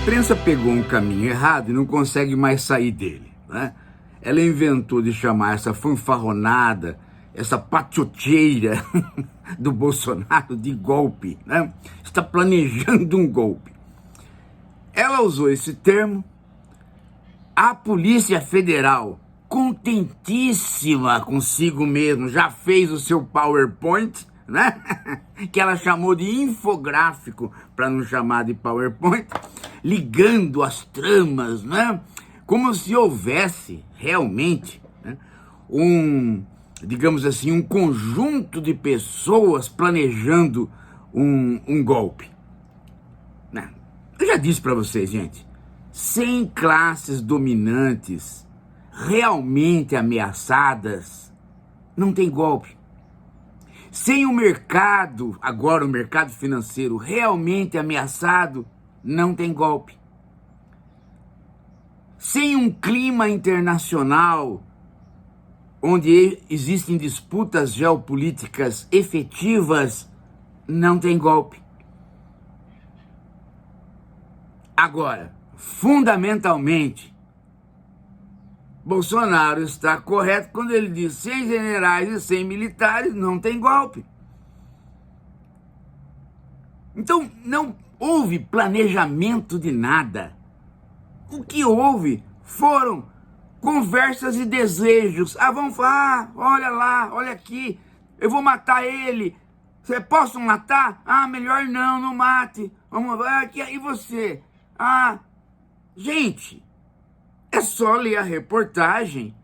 imprensa pegou um caminho errado e não consegue mais sair dele, né? Ela inventou de chamar essa fanfarronada, essa patocheira do Bolsonaro de golpe, né? Está planejando um golpe. Ela usou esse termo. A Polícia Federal, contentíssima consigo mesmo, já fez o seu PowerPoint, né? Que ela chamou de infográfico, para não chamar de PowerPoint, ligando as tramas, né? Como se houvesse realmente, né, digamos assim, um conjunto de pessoas planejando um golpe. Né? Eu já disse para vocês, gente, sem classes dominantes realmente ameaçadas, não tem golpe. Sem o mercado, agora o mercado financeiro, realmente ameaçado, não tem golpe. Sem um clima internacional onde existem disputas geopolíticas efetivas, não tem golpe. Agora, fundamentalmente, Bolsonaro está correto quando ele diz: sem generais e sem militares não tem golpe. Então, não houve planejamento de nada. O que houve foram conversas e desejos. Vamos falar, olha lá, olha aqui, eu vou matar ele. Você posso matar? Melhor não mate. Vamos lá, aqui, e você? Gente, é só ler a reportagem.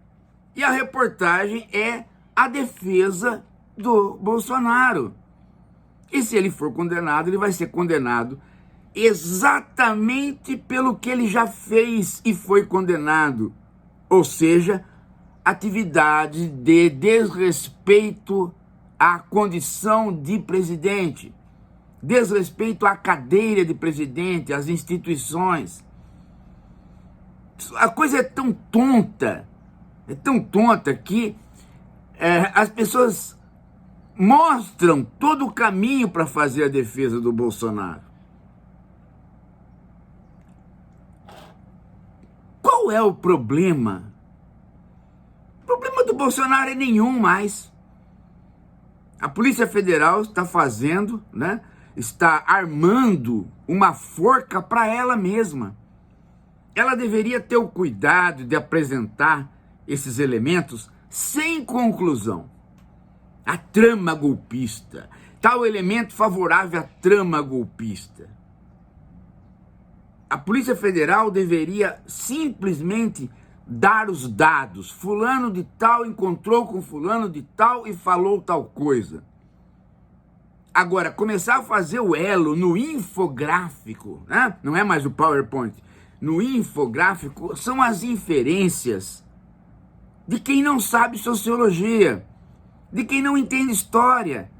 E a reportagem é a defesa do Bolsonaro. E se ele for condenado, ele vai ser condenado exatamente pelo que ele já fez e foi condenado. Ou seja, atividade de desrespeito à condição de presidente, desrespeito à cadeira de presidente, às instituições. A coisa é tão tonta que as pessoas mostram todo o caminho para fazer a defesa do Bolsonaro. Qual é o problema? O problema do Bolsonaro é nenhum mais. A Polícia Federal está fazendo, né? Está armando uma forca para ela mesma. Ela deveria ter o cuidado de apresentar esses elementos sem conclusão. A trama golpista, tal elemento favorável à trama golpista. A Polícia Federal deveria simplesmente dar os dados. Fulano de tal encontrou com fulano de tal e falou tal coisa. Agora, começar a fazer o elo no infográfico, né? Não é mais o PowerPoint. No infográfico são as inferências de quem não sabe sociologia, de quem não entende história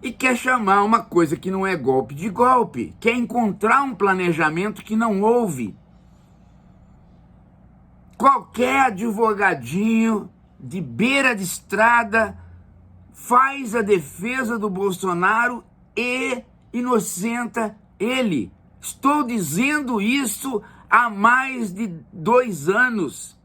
e quer chamar uma coisa que não é golpe de golpe, quer encontrar um planejamento que não houve. Qualquer advogadinho de beira de estrada faz a defesa do Bolsonaro e inocenta ele. Estou dizendo isso há mais de 2 anos.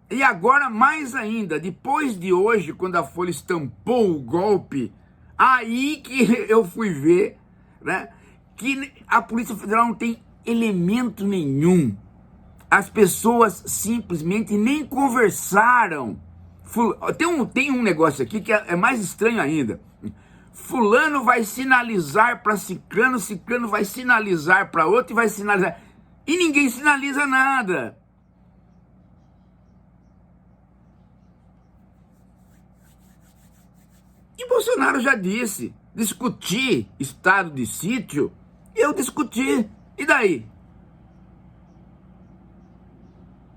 E agora mais ainda, depois de hoje, quando a Folha estampou o golpe, aí que eu fui ver, né, que a Polícia Federal não tem elemento nenhum. As pessoas simplesmente nem conversaram. Tem um negócio aqui que é mais estranho ainda. Fulano vai sinalizar para ciclano, ciclano vai sinalizar para outro e vai sinalizar. E ninguém sinaliza nada. E Bolsonaro já disse, discutir estado de sítio, eu discuti. E daí?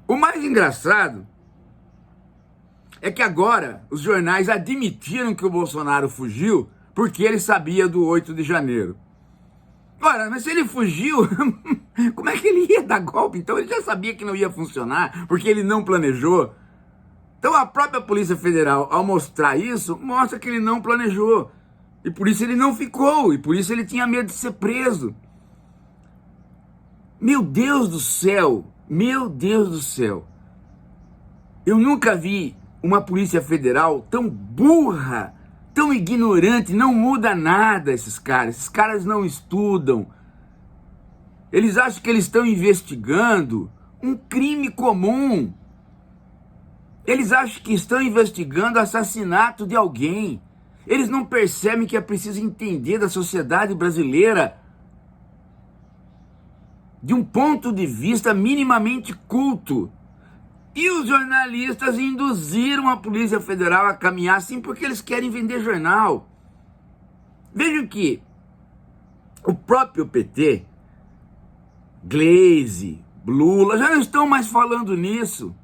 O mais engraçado é que agora os jornais admitiram que o Bolsonaro fugiu porque ele sabia do 8 de janeiro. Ora, mas se ele fugiu, como é que ele ia dar golpe? Então ele já sabia que não ia funcionar, porque ele não planejou. Então a própria Polícia Federal, ao mostrar isso, mostra que ele não planejou. E por isso ele não ficou, e por isso ele tinha medo de ser preso. Meu Deus do céu, meu Deus do céu. Eu nunca vi uma Polícia Federal tão burra, tão ignorante, não muda nada esses caras não estudam. Eles acham que eles estão investigando um crime comum. Eles acham que estão investigando o assassinato de alguém. Eles não percebem que é preciso entender da sociedade brasileira de um ponto de vista minimamente culto. E os jornalistas induziram a Polícia Federal a caminhar assim porque eles querem vender jornal. Vejam que o próprio PT, Gleisi, Lula, já não estão mais falando nisso.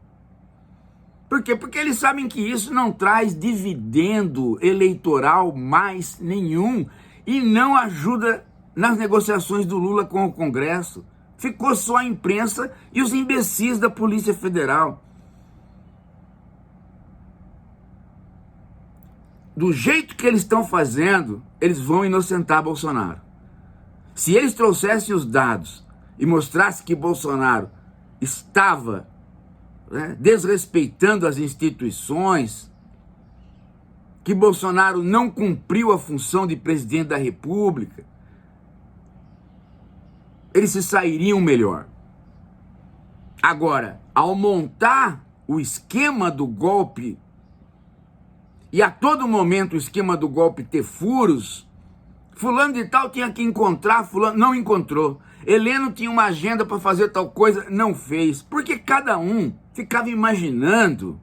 Por quê? Porque eles sabem que isso não traz dividendo eleitoral mais nenhum e não ajuda nas negociações do Lula com o Congresso. Ficou só a imprensa e os imbecis da Polícia Federal. Do jeito que eles estão fazendo, eles vão inocentar Bolsonaro. Se eles trouxessem os dados e mostrassem que Bolsonaro estava desrespeitando as instituições, que Bolsonaro não cumpriu a função de presidente da República, eles se sairiam melhor. Agora, ao montar o esquema do golpe, e a todo momento o esquema do golpe ter furos, fulano de tal tinha que encontrar, fulano não encontrou. Heleno tinha uma agenda para fazer tal coisa, não fez. Porque cada um ficava imaginando,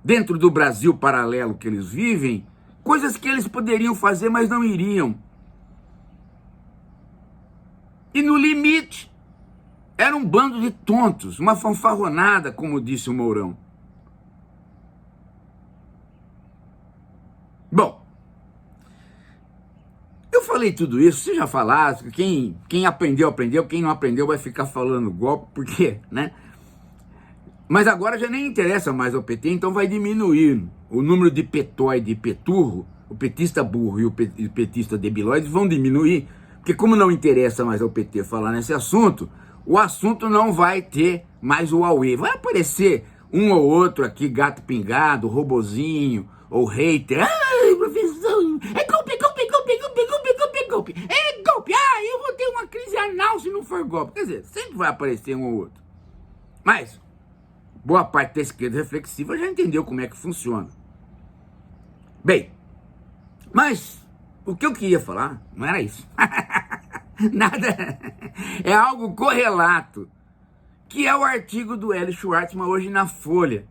dentro do Brasil paralelo que eles vivem, coisas que eles poderiam fazer, mas não iriam. E no limite, era um bando de tontos, uma fanfarronada, como disse o Mourão. Bom, eu falei tudo isso, você já falaram, quem aprendeu, aprendeu, quem não aprendeu vai ficar falando golpe, por quê, né? Mas agora já nem interessa mais ao PT, então vai diminuir o número de petóide e peturro, o petista burro e o petista debilóide vão diminuir, porque como não interessa mais ao PT falar nesse assunto, o assunto não vai ter mais o auê. Vai aparecer um ou outro aqui, gato pingado, robozinho, ou hater. Ai, professor, é golpe, golpe, golpe, golpe, golpe, golpe, golpe. É golpe, eu vou ter uma crise anal se não for golpe. Quer dizer, sempre vai aparecer um ou outro. Mas boa parte da esquerda reflexiva já entendeu como é que funciona. Bem, mas o que eu queria falar não era isso. Nada. É algo correlato, que é o artigo do Hélio Schwartzman hoje na Folha.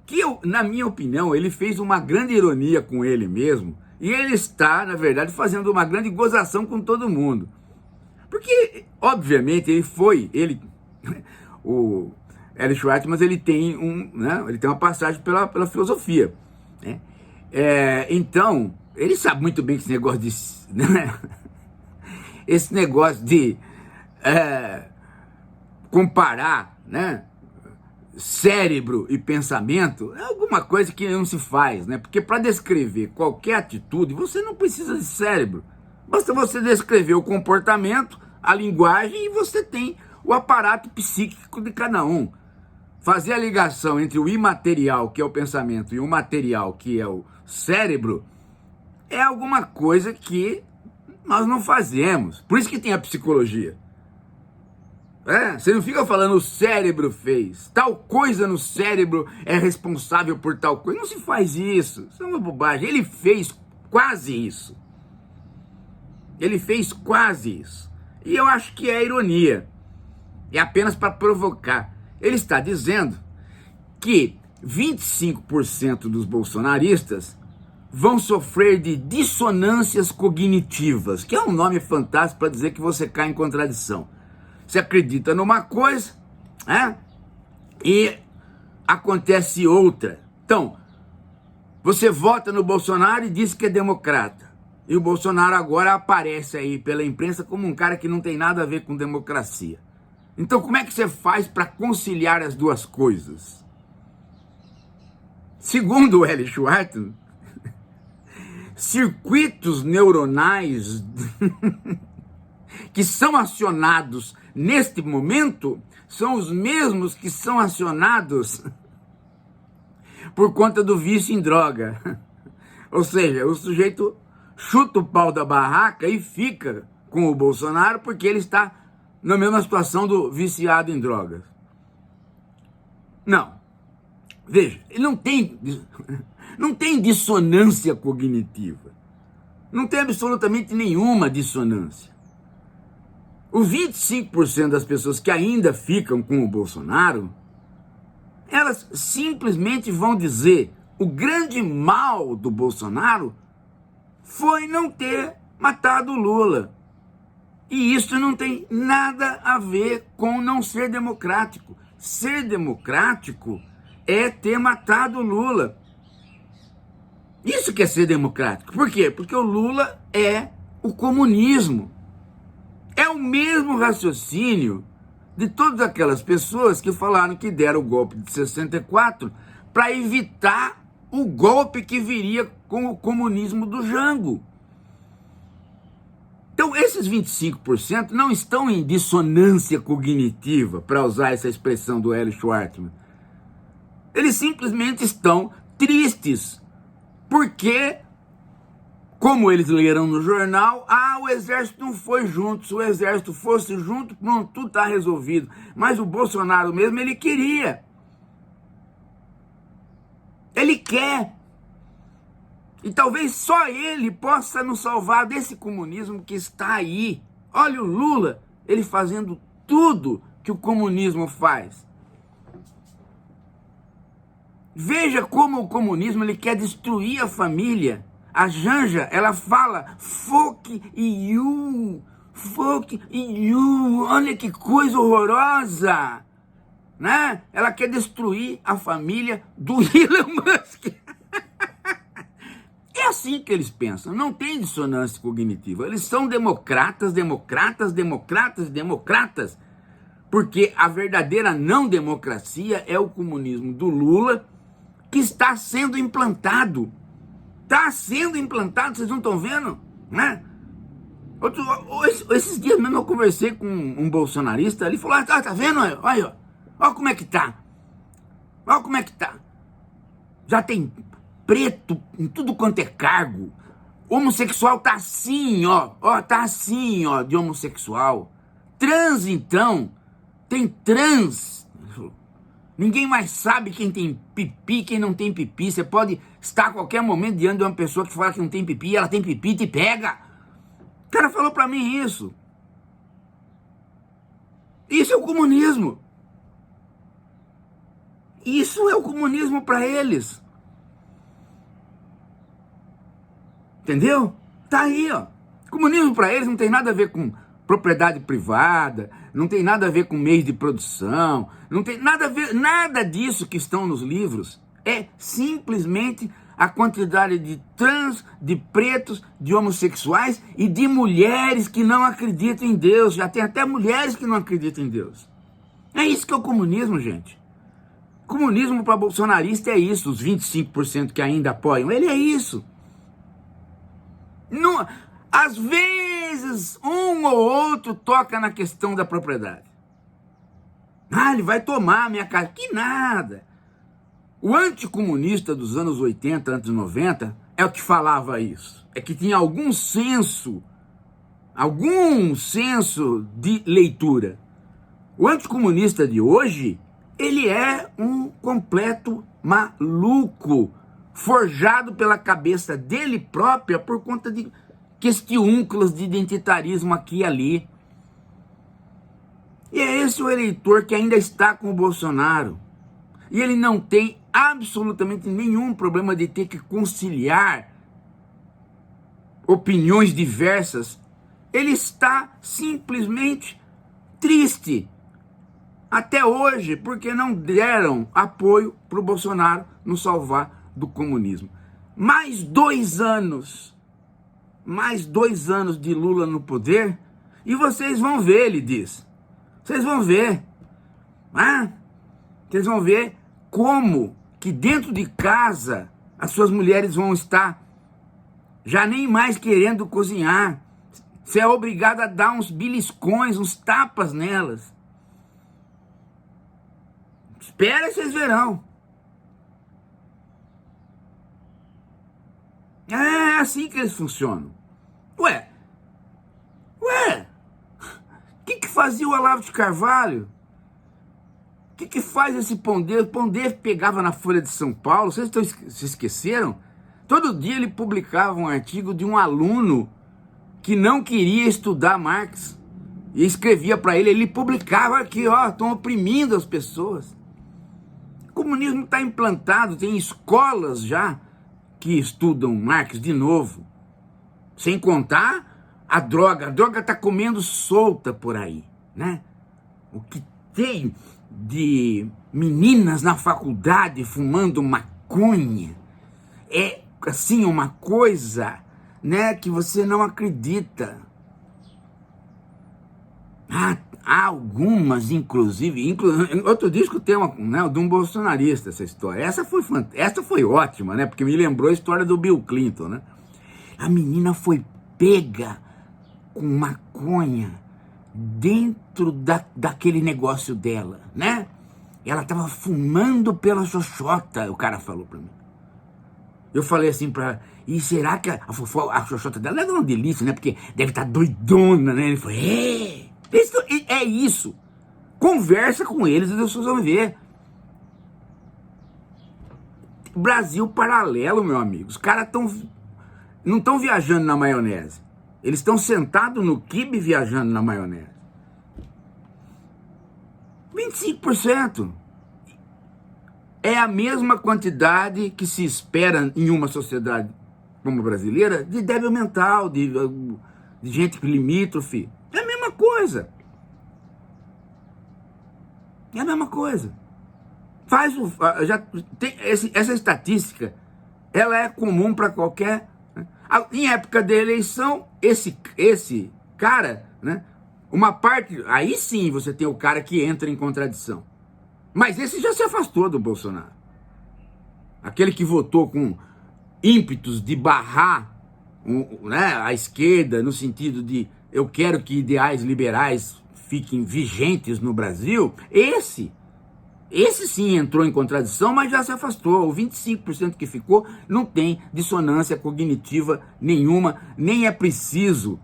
Que, na minha opinião, ele fez uma grande ironia com ele mesmo, e ele está, na verdade, fazendo uma grande gozação com todo mundo. Porque, obviamente, o Hélio Schwartzman, ele tem uma passagem pela filosofia, né? Então, ele sabe muito bem que esse negócio de... Né? Esse negócio de comparar, né, cérebro e pensamento é alguma coisa que não se faz, né? Porque para descrever qualquer atitude, você não precisa de cérebro. Basta você descrever o comportamento, a linguagem, e você tem o aparato psíquico de cada um. Fazer a ligação entre o imaterial, que é o pensamento, e o material, que é o cérebro, é alguma coisa que nós não fazemos. Por isso que tem a psicologia. Você não fica falando o cérebro fez, tal coisa no cérebro é responsável por tal coisa. Não se faz isso, isso é uma bobagem. Ele fez quase isso. Ele fez quase isso. E eu acho que é ironia. É apenas para provocar. Ele está dizendo que 25% dos bolsonaristas vão sofrer de dissonâncias cognitivas, que é um nome fantástico para dizer que você cai em contradição. Você acredita numa coisa, e acontece outra. Então, você vota no Bolsonaro e diz que é democrata. E o Bolsonaro agora aparece aí pela imprensa como um cara que não tem nada a ver com democracia. Então, como é que você faz para conciliar as duas coisas? Segundo o Hélio Schwartzman, circuitos neuronais que são acionados neste momento são os mesmos que são acionados por conta do vício em droga. Ou seja, o sujeito chuta o pau da barraca e fica com o Bolsonaro porque ele está na mesma situação do viciado em drogas. Não. Veja, ele não tem dissonância cognitiva. Não tem absolutamente nenhuma dissonância. Os 25% das pessoas que ainda ficam com o Bolsonaro, elas simplesmente vão dizer: o grande mal do Bolsonaro foi não ter matado o Lula. E isso não tem nada a ver com não ser democrático. Ser democrático é ter matado o Lula. Isso que é ser democrático. Por quê? Porque o Lula é o comunismo. É o mesmo raciocínio de todas aquelas pessoas que falaram que deram o golpe de 64 para evitar o golpe que viria com o comunismo do Jango. Então, esses 25% não estão em dissonância cognitiva, para usar essa expressão do Hélio Schwartzman. Eles simplesmente estão tristes, porque, como eles leram no jornal, o exército não foi junto. Se o exército fosse junto, pronto, tudo está resolvido. Mas o Bolsonaro mesmo, ele queria. Ele quer. E talvez só ele possa nos salvar desse comunismo que está aí. Olha o Lula, ele fazendo tudo que o comunismo faz. Veja como o comunismo ele quer destruir a família. A Janja, ela fala, fuck you, olha que coisa horrorosa, né? Ela quer destruir a família do Elon Musk. É assim que eles pensam, não tem dissonância cognitiva. Eles são democratas, porque a verdadeira não democracia é o comunismo do Lula, que está sendo implantado. Está sendo implantado, vocês não estão vendo? Né? Esses dias mesmo eu conversei com um bolsonarista, ele falou, tá vendo? Olha como é que tá. Olha como é que tá. Já tem preto em tudo quanto é cargo. Homossexual tá assim, tá assim, de homossexual. Trans, então, tem trans. Ninguém mais sabe quem tem pipi, quem não tem pipi. Você pode estar a qualquer momento diante de uma pessoa que fala que não tem pipi, ela tem pipi, te pega. O cara falou pra mim isso. Isso é o comunismo. Isso é o comunismo para eles. Entendeu? Tá aí, Comunismo para eles não tem nada a ver com propriedade privada, não tem nada a ver com meios de produção, não tem nada a ver, nada disso que estão nos livros. É simplesmente a quantidade de trans, de pretos, de homossexuais e de mulheres que não acreditam em Deus. Já tem até mulheres que não acreditam em Deus. É isso que é o comunismo, gente. Comunismo para bolsonarista é isso, os 25% que ainda apoiam, ele é isso. Não, às vezes, um ou outro toca na questão da propriedade. Ele vai tomar a minha casa. Que nada. O anticomunista dos anos 80, anos 90, é o que falava isso. É que tinha algum senso de leitura. O anticomunista de hoje, ele é um completo maluco, forjado pela cabeça dele própria por conta de questiúnculos de identitarismo aqui e ali. E é esse o eleitor que ainda está com o Bolsonaro. E ele não tem absolutamente nenhum problema de ter que conciliar opiniões diversas. Ele está simplesmente triste até hoje, porque não deram apoio para o Bolsonaro nos salvar do comunismo. Mais 2 anos de Lula no poder, e vocês vão ver, ele diz. Vocês vão ver. Vocês vão ver como que dentro de casa as suas mulheres vão estar já nem mais querendo cozinhar. Você é obrigado a dar uns beliscões, uns tapas nelas. Espera e vocês verão. É assim que eles funcionam. Ué, o que fazia o Olavo de Carvalho? O que faz esse Pondé? O Pondé pegava na Folha de São Paulo, se esqueceram? Todo dia ele publicava um artigo de um aluno que não queria estudar Marx. E escrevia para ele publicava aqui, ó, estão oprimindo as pessoas. O comunismo está implantado, tem escolas já que estudam Marx de novo. Sem contar a droga está comendo solta por aí, né? O que tem de meninas na faculdade fumando maconha é, assim, uma coisa, né, que você não acredita. Há algumas, inclusive, outro disco tem né, de um bolsonarista essa história. Essa foi ótima, né? Porque me lembrou a história do Bill Clinton, né? A menina foi pega com maconha dentro daquele negócio dela, né? Ela tava fumando pela xoxota, o cara falou pra mim. Eu falei assim pra ela, e será que a xoxota dela é uma delícia, né? Porque deve estar doidona, né? Ele falou, é isso. Conversa com eles e vocês vão ver. Brasil paralelo, meu amigo. Os caras não estão viajando na maionese. Eles estão sentados no quibe viajando na maionese. 25%. É a mesma quantidade que se espera em uma sociedade como a brasileira de débil mental, de gente limítrofe. É a mesma coisa. É a mesma coisa. Essa estatística, ela é comum para qualquer... Em época da eleição, esse cara, né? Uma parte... Aí sim você tem o cara que entra em contradição. Mas esse já se afastou do Bolsonaro. Aquele que votou com ímpetos de barrar né, a esquerda, no sentido de eu quero que ideais liberais fiquem vigentes no Brasil, esse sim entrou em contradição, mas já se afastou. O 25% que ficou não tem dissonância cognitiva nenhuma, nem é preciso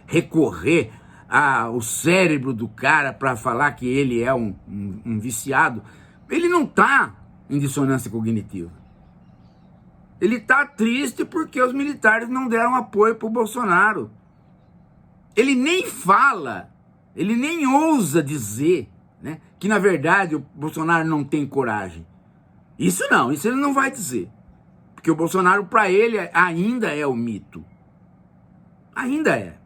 recorrer ao cérebro do cara para falar que ele é um viciado. Ele não está em dissonância cognitiva. Ele está triste porque os militares não deram apoio para o Bolsonaro. Ele nem fala, ele nem ousa dizer, né, que na verdade o Bolsonaro não tem coragem. Isso ele não vai dizer. Porque o Bolsonaro, para ele, ainda é o mito. Ainda é.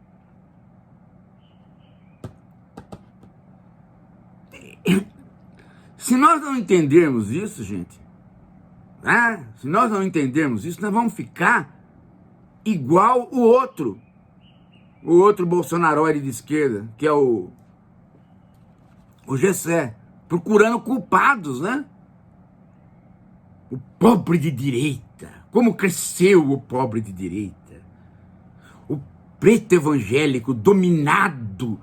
Se nós não entendermos isso, gente, né? Se nós não entendermos isso, nós vamos ficar igual o outro bolsonaroide de esquerda, que é o Gessé, procurando culpados, né? O pobre de direita, como cresceu o pobre de direita, o preto evangélico dominado,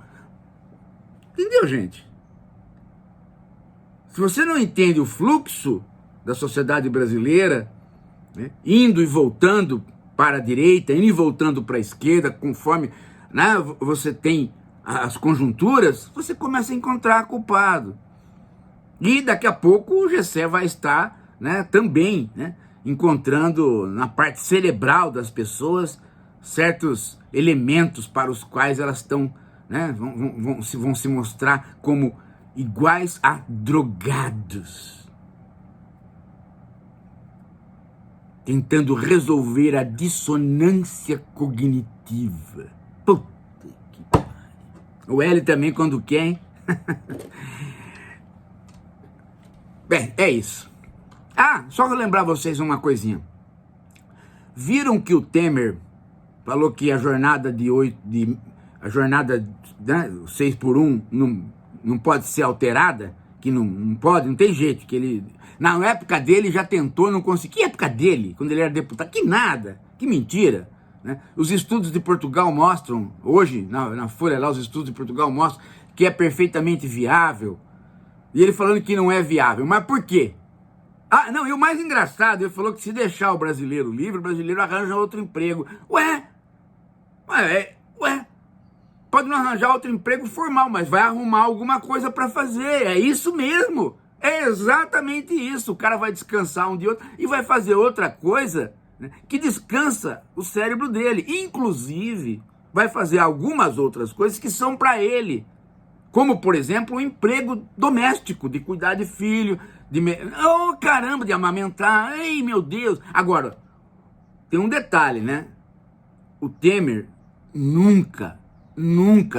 entendeu, gente? Se você não entende o fluxo da sociedade brasileira, né, indo e voltando para a direita, indo e voltando para a esquerda, conforme, né, você tem as conjunturas, você começa a encontrar culpado. E daqui a pouco o Gessé vai estar, né, também, né, encontrando na parte cerebral das pessoas certos elementos para os quais elas estão, né, vão se mostrar como iguais a drogados, tentando resolver a dissonância cognitiva. Puta que pariu. O L também quando quer, hein? Bem, é isso. Só lembrar vocês uma coisinha. Viram que o Temer falou que a jornada né, 6x1 não pode ser alterada? Que não pode, não tem jeito. Que ele, na época dele já tentou, não conseguiu. Que época dele? Quando ele era deputado? Que nada, que mentira. né? Os estudos de Portugal mostram, hoje, na Folha lá, os estudos de Portugal mostram que é perfeitamente viável. E ele falando que não é viável. Mas por quê? Ah, não, e o mais engraçado, ele falou que se deixar o brasileiro livre, o brasileiro arranja outro emprego. Ué, pode não arranjar outro emprego formal, mas vai arrumar alguma coisa para fazer. É isso mesmo. É exatamente isso. O cara vai descansar um dia outro e vai fazer outra coisa, né, que descansa o cérebro dele. Inclusive, vai fazer algumas outras coisas que são para ele. Como, por exemplo, o emprego doméstico, de cuidar de filho, oh, caramba, de amamentar. Ei, meu Deus. Agora, tem um detalhe, né? O Temer nunca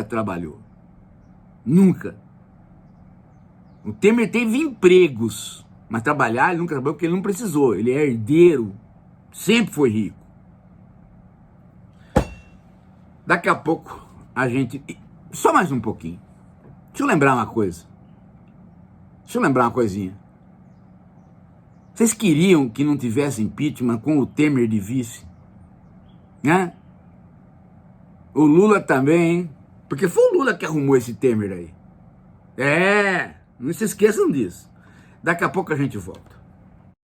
trabalhou. Nunca. O Temer teve empregos, mas trabalhar ele nunca trabalhou porque ele não precisou. Ele é herdeiro, sempre foi rico. Daqui a pouco a gente... Só mais um pouquinho. Deixa eu lembrar uma coisa. Deixa eu lembrar uma coisinha. Vocês queriam que não tivesse impeachment com o Temer de vice? Né? O Lula também, hein? Porque foi o Lula que arrumou esse Temer aí. Não se esqueçam disso. Daqui a pouco a gente volta.